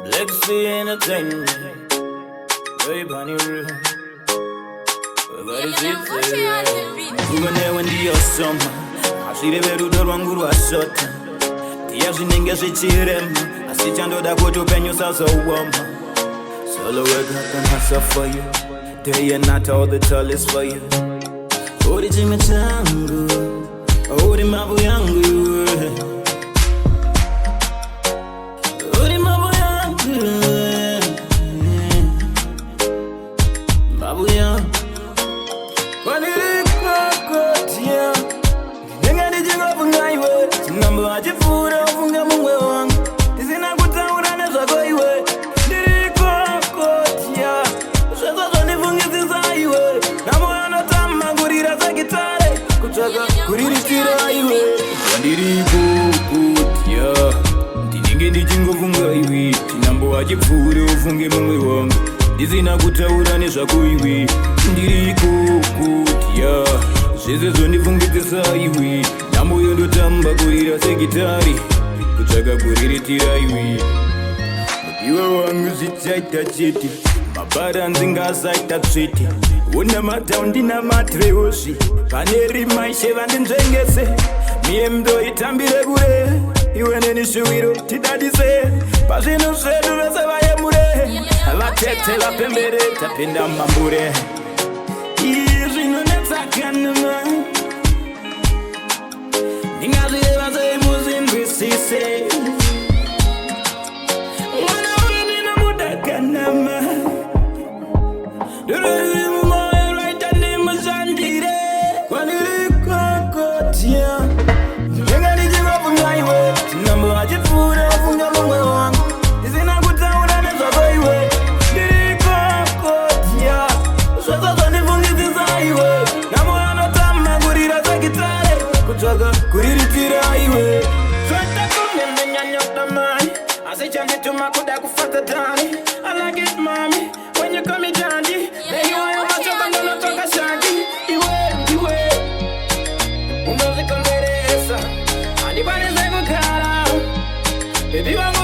Legacy Entertainment. Very bunny real. What is it? We're there when the summer. I see the better do one good shot. The afternoon gets I sit and da go to penny so warm. Solo work up and hustle for you. Day and night all the tallest for you. Oh, the Jimmy Tango. Oh, the Mabu Yangu. Chipfure ufunge mumwe wangu ndizina kutaura nezvakuiwe ndiriko kutya zvese zvondifungitsisa iwe namoyo ndotamba kurira segitari kutsvaka kuriritira iwe mudiwa wangu zvichaita chete mabara ndingasaita tsvete una mataundi namatreosi pane rimaishe vandinzvengese miye mndoitambire kure iwe nenishuwiro tidadise pazvinhu zvedu vese vayemure vatete vapembere tapinda mambure izvinonetsakanima ndingazvireva sei muzinzwisise mwana uyu ndinomudakanama ndorori mumoyo raita ndimushandire kwandirikokotya ndenga ndichingobvungaiwe tinambo vachipfuura vafunga mumwe wangu ndisina kutaura nezvako iwe ndirikokotya zvese zvandifungitsisa iwe namo anotama kurira segitare kutsvaka kuriritira iwe zvatakunendenyanyotamai asi chandituma kuda kufata tani I like it mommy when you call me dandy neiwayo machoka ndonotoka shangi iwe unozikongeresa andikwanise kugara baby wangu